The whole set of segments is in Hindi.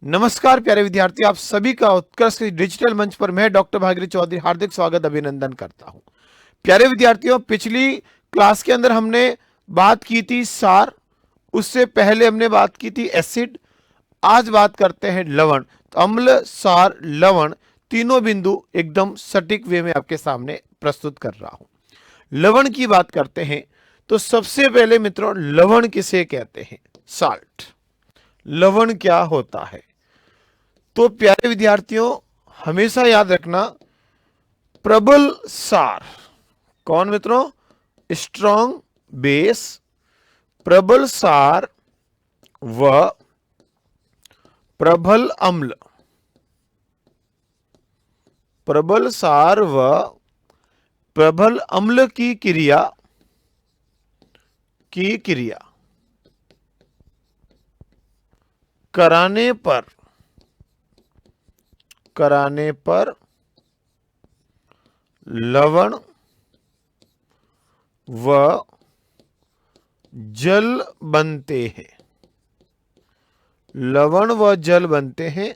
नमस्कार प्यारे विद्यार्थी, आप सभी का उत्कर्ष डिजिटल मंच पर मैं डॉक्टर भागीरथ चौधरी हार्दिक स्वागत अभिनंदन करता हूं। प्यारे विद्यार्थियों, पिछली क्लास के अंदर हमने बात की थी सार, उससे पहले हमने बात की थी एसिड। आज बात करते हैं लवण। तो अम्ल, सार, लवण तीनों बिंदु एकदम सटीक वे में आपके सामने प्रस्तुत कर रहा हूं। लवण की बात करते हैं तो सबसे पहले मित्रों, लवण किसे कहते हैं? साल्ट। लवण क्या होता है? तो प्यारे विद्यार्थियों, हमेशा याद रखना, प्रबल सार। कौन मित्रों? स्ट्रॉन्ग बेस, प्रबल सार व प्रबल अम्ल। प्रबल सार व प्रबल अम्ल की क्रिया कराने पर लवण व जल बनते हैं। लवण व जल बनते हैं,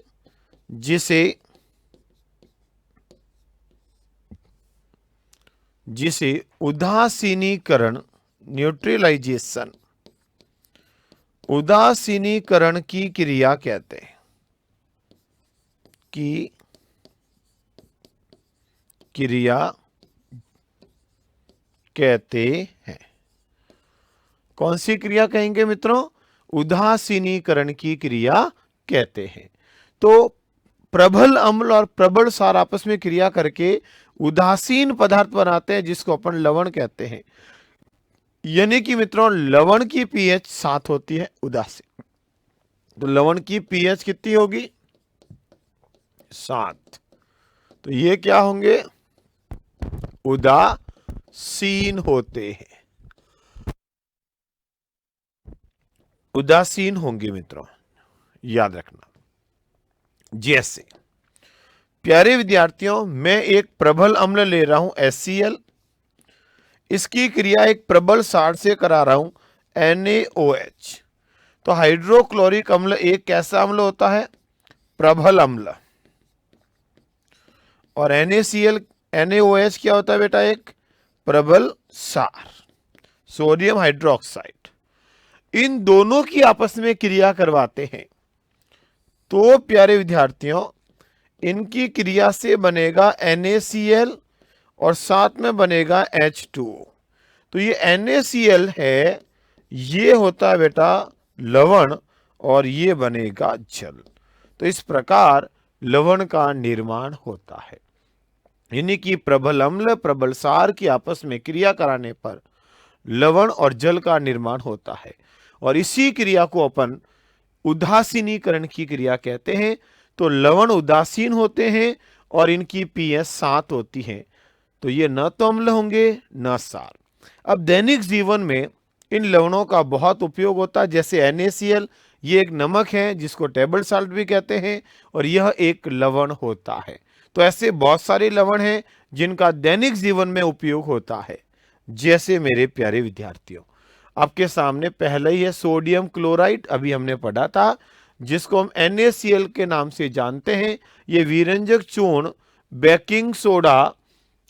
जिसे उदासीनीकरण, न्यूट्रलाइजेशन, उदासीनीकरण की क्रिया कहते हैं। की क्रिया कहते हैं। कौन सी क्रिया कहेंगे मित्रों? उदासीनीकरण की क्रिया कहते हैं। तो प्रबल अम्ल और प्रबल सार आपस में क्रिया करके उदासीन पदार्थ बनाते हैं, जिसको अपन लवण कहते हैं। यानी कि मित्रों, लवण की पीएच 7 होती है, उदासीन। तो लवण की पीएच कितनी होगी? 7। तो ये क्या होंगे? उदासीन होते हैं, उदासीन होंगे मित्रों, याद रखना। जैसे प्यारे विद्यार्थियों, मैं एक प्रबल अम्ल ले रहा हूं HCl, इसकी क्रिया एक प्रबल सार से करा रहा हूं NaOH। तो हाइड्रोक्लोरिक अम्ल एक कैसा अम्ल होता है? प्रबल अम्ल। और NaCl, NaOH क्या होता है बेटा? एक प्रबल सार, सोडियम हाइड्रोक्साइड। इन दोनों की आपस में क्रिया करवाते हैं। तो प्यारे विद्यार्थियों, इनकी क्रिया से बनेगा NaCl और साथ में बनेगा H2O। तो ये NaCl है, ये होता है बेटा लवण, और ये बनेगा जल। तो इस प्रकार लवण का निर्माण होता है। यानी कि प्रबल अम्ल प्रबल सार की आपस में क्रिया कराने पर लवण और जल का निर्माण होता है, और इसी क्रिया को अपन उदासीनीकरण की क्रिया कहते हैं। तो लवण उदासीन होते हैं और इनकी पीएच 7 होती है। तो ये न तो अम्ल होंगे न सार। अब दैनिक जीवन में इन लवणों का बहुत उपयोग होता है। जैसे NaCl, ये एक नमक है जिसको टेबल साल्ट भी कहते हैं, और यह एक लवण होता है। तो ऐसे बहुत सारे लवण हैं जिनका दैनिक जीवन में उपयोग होता है। जैसे मेरे प्यारे विद्यार्थियों, आपके सामने पहले ही है सोडियम क्लोराइड, अभी हमने पढ़ा था, जिसको हम NaCl के नाम से जानते हैं। ये विरंजक चूर्ण, बेकिंग सोडा,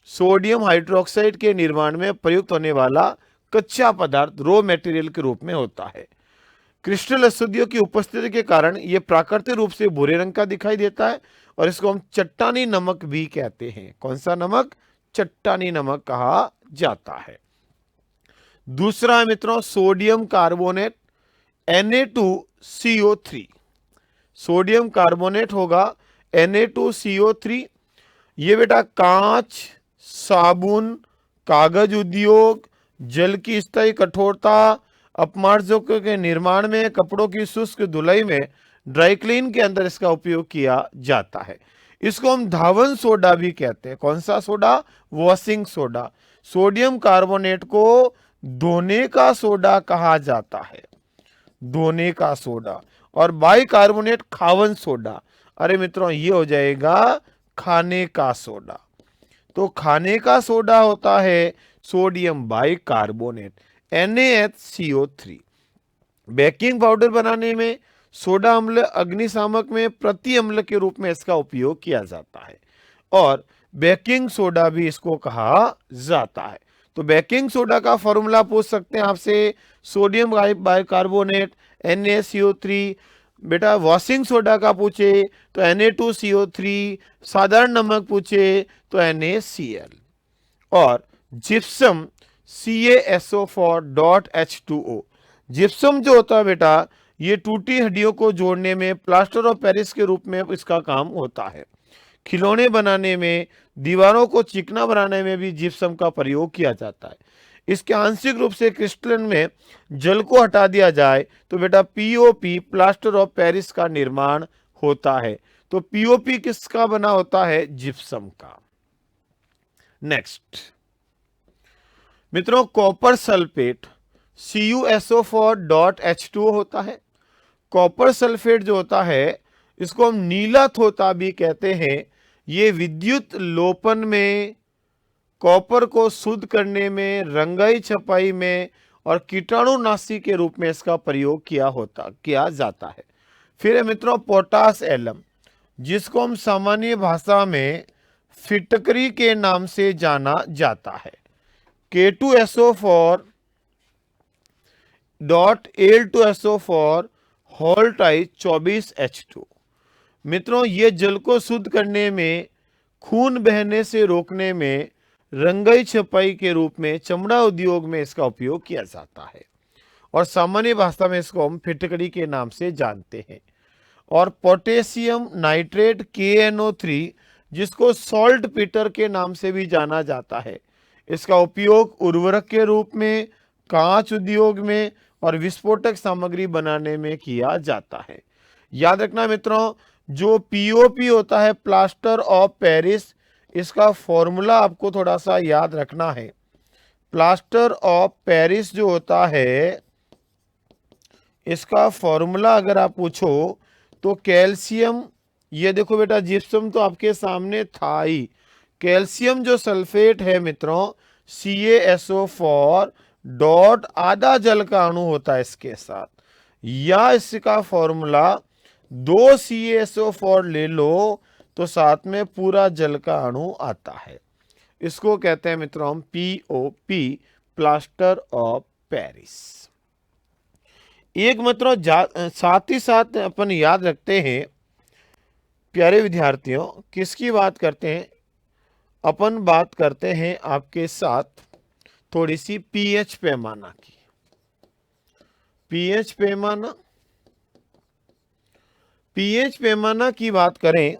सोडियम हाइड्रोक्साइड के निर्माण में प्रयुक्त होने वाला कच्चा पदार्थ, रॉ मटेरियल के रूप में होता है। क्रिस्टल अशुद्धियों की उपस्थिति के कारण यह प्राकृतिक रूप से भूरे रंग का दिखाई देता है, और इसको हम चट्टानी नमक भी कहते हैं। कौन सा नमक? चट्टानी नमक कहा जाता है। दूसरा है मित्रों sodium carbonate, Na2CO3। Sodium carbonate होगा Na2CO3। ये बेटा कांच, साबुन, कागज उद्योग, जल की स्थायी कठोरता, अपमार्जकों के निर्माण में, कपड़ों की शुष्क धुलाई में, ड्राई क्लीन के अंदर इसका उपयोग किया जाता है। इसको हम धावन सोडा भी कहते हैं। कौन सा soda? Washing soda. Sodium carbonate को धोने का सोडा कहा जाता है, धोने का सोडा। और बाइकार्बोनेट खावन सोडा। अरे मित्रों, ये हो जाएगा खाने का सोडा। तो खाने का सोडा होता है sodium bicarbonate, NaHCO3। Baking powder बनाने में सोडा अम्ल अग्निशामक में प्रति अम्ल के रूप में इसका उपयोग किया जाता है और बेकिंग सोडा भी इसको कहा जाता है। तो बेकिंग सोडा का फॉर्मूला पूछ सकते हैं आपसे, सोडियम बाइकार्बोनेट NaCO3। बेटा वॉशिंग सोडा का पूछे तो Na2CO3, साधारण नमक पूछे तो NaCl और जिप्सम CaSO4.H2O। जिप्सम जो होता है बेटा, ये टूटी हड्डियों को जोड़ने में प्लास्टर ऑफ पेरिस के रूप में इसका काम होता है। खिलौने बनाने में, दीवारों को चिकना बनाने में भी जिप्सम का प्रयोग किया जाता है। इसके आंशिक रूप से क्रिस्टलन में जल को हटा दिया जाए तो बेटा POP प्लास्टर ऑफ पेरिस का निर्माण होता है। तो POP किसका बना होता है? जिप्सम का। नेक्स्ट मित्रों, कॉपर सल्फेट CuSO4.H2O होता है। कॉपर सल्फेट जो होता है इसको हम नीला थोथा भी कहते हैं। ये विद्युत लोपन में, कॉपर को शुद्ध करने में, रंगाई छपाई में और कीटाणुनाशी के रूप में इसका प्रयोग किया जाता है। फिर है मित्रों पोटास एलम, जिसको हम सामान्य भाषा में फिटकरी के नाम से जाना जाता है। K2SO4.Al2SO4 whole type 24H2। मित्रों ये जल को शुद्ध करने में, खून बहने से रोकने में, रंगाई छपाई के रूप में, चमड़ा उद्योग में इसका उपयोग किया जाता है और सामान्य भाषा में इसको हम फिटकरी के नाम से जानते हैं। और पोटेशियम नाइट्रेट KNO3, जिसको सॉल्ट पीटर के नाम से भी जाना जाता है, इसका उपयोग उर्वरक के रूप में, कांच उद्योग में और विस्फोटक सामग्री बनाने में किया जाता है। याद रखना मित्रों, जो POP होता है प्लास्टर ऑफ पेरिस, इसका फॉर्मूला आपको थोड़ा सा याद रखना है। प्लास्टर ऑफ पेरिस जो होता है इसका फॉर्मूला अगर आप पूछो तो कैल्शियम, ये देखो बेटा जिप्सम तो आपके सामने था ही, कैल्शियम जो सल्फेट है मित्रों CaSO4 डॉट आधा जल का अणु होता है इसके साथ, या इसका फॉर्मूला 2 CaSO4 ले लो तो साथ में पूरा जल का अणु आता है। इसको कहते हैं मित्रों हम POP प्लास्टर ऑफ पेरिस। एक मित्रों साथ ही साथ अपन याद रखते हैं प्यारे विद्यार्थियों, किसकी बात करते हैं? अपन बात करते हैं आपके साथ थोड़ी सी pH पैमाना की। pH पैमाना की बात करें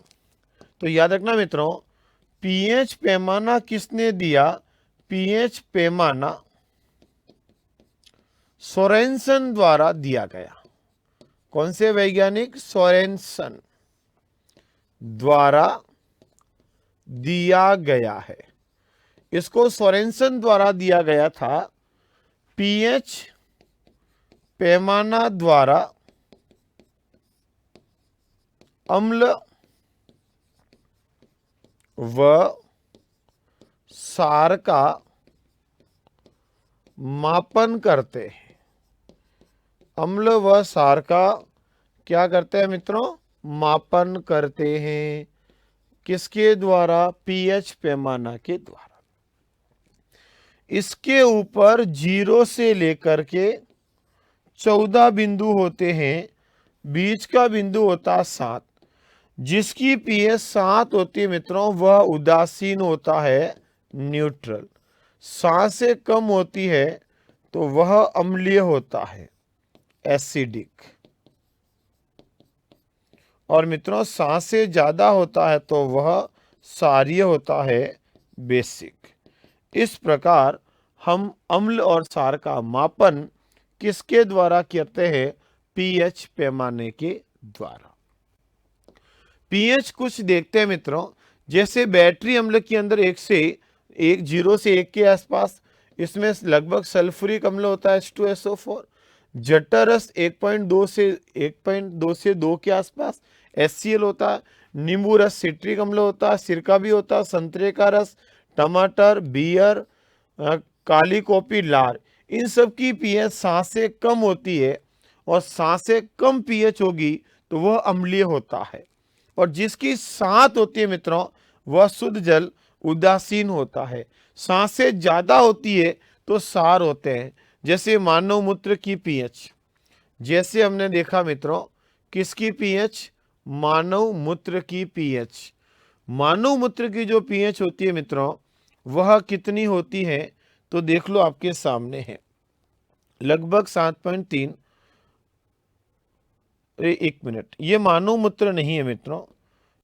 तो याद रखना मित्रों, pH पैमाना किसने दिया? pH पैमाना सोरेनसन द्वारा दिया गया। कौन से वैज्ञानिक? सोरेनसन द्वारा दिया गया है। इसको सोरेनसन द्वारा दिया गया था। pH पैमाना द्वारा अम्ल व क्षार का मापन करते हैं। अम्ल व क्षार का क्या करते हैं मित्रों? मापन करते हैं। किसके द्वारा? pH पैमाना के द्वारा। इसके ऊपर 0 से लेकर के 14 बिंदु होते हैं, बीच का बिंदु होता 7। जिसकी pH 7 होती है मित्रों वह उदासीन होता है, न्यूट्रल। 7 से कम होती है तो वह अम्लीय होता है, एसिडिक। और मित्रों 7 से ज्यादा होता है तो वह क्षारीय होता है, बेसिक। इस प्रकार हम अम्ल और क्षार का मापन किसके द्वारा करते हैं? pH पैमाने के द्वारा। pH कुछ देखते हैं मित्रों, जैसे बैटरी अम्ल के अंदर 0 से 1 के आसपास, इसमें लगभग सल्फ्यूरिक अम्ल होता है H2SO4। जठरस 1.2 से 2 के आसपास HCl होता है। नींबू रस सिट्रिक अम्ल होता है, सिरका भी होता है, संतरे का रस, टमाटर, बियर, काली कॉफी, लार, इन सब की pH 7 से कम होती है और 7 से कम पीएच होगी तो वह अम्लीय होता है, और जिसकी 7 होती है मित्रों वह शुद्ध जल उदासीन होता है। 7 से ज्यादा होती है तो सार होते हैं। जैसे मानव मूत्र की पीएच, जैसे हमने देखा मित्रों, किसकी पीएच? मानव मूत्र की पीएच। मानव मूत्र की जो पीएच होती है मित्रों वह कितनी होती है? तो देख लो, आपके सामने है, लगभग 7.3। एक मिनट, ये मानव मूत्र नहीं है मित्रों,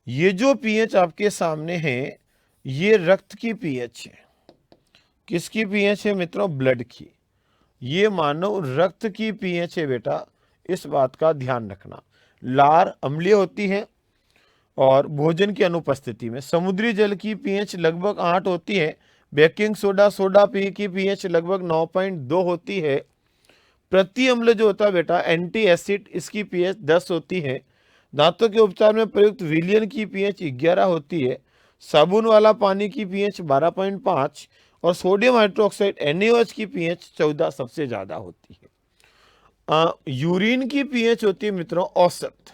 ये जो पीएच आपके सामने है ये रक्त की पीएच है। किसकी पीएच है मित्रों? ब्लड की। ये मानव रक्त की पीएच है बेटा, इस बात का ध्यान रखना। लार अम्लीय होती है और भोजन की अनुपस्थिति में। समुद्री जल की पीएच लगभग 8 होती है। बेकिंग सोडा, सोडा पी की पीएच लगभग 9.2 होती है। प्रति अम्ल जो होता है बेटा एंटी एसिड, इसकी पीएच 10 होती है। दांतों के उपचार में प्रयुक्त विलियन की पीएच 11 होती है। साबुन वाला पानी की पीएच 12.5 और सोडियम हाइड्रोक्साइड NaOH की पीएच 14 सबसे ज्यादा होती है। यूरिन की पीएच होती है मित्रों औसत।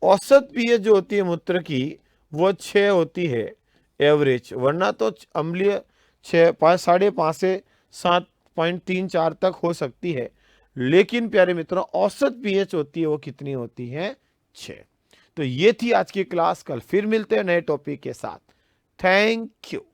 औसत पीएच जो होती है मूत्र की वो 6 होती है एवरेज, वरना तो अम्लीय 6, 5, 5.5 से 7.34 तक हो सकती है। लेकिन प्यारे मित्रों औसत पीएच होती है वो कितनी होती है? 6। तो ये थी आज की क्लास, कल फिर मिलते हैं नए टॉपिक के साथ। Thank you.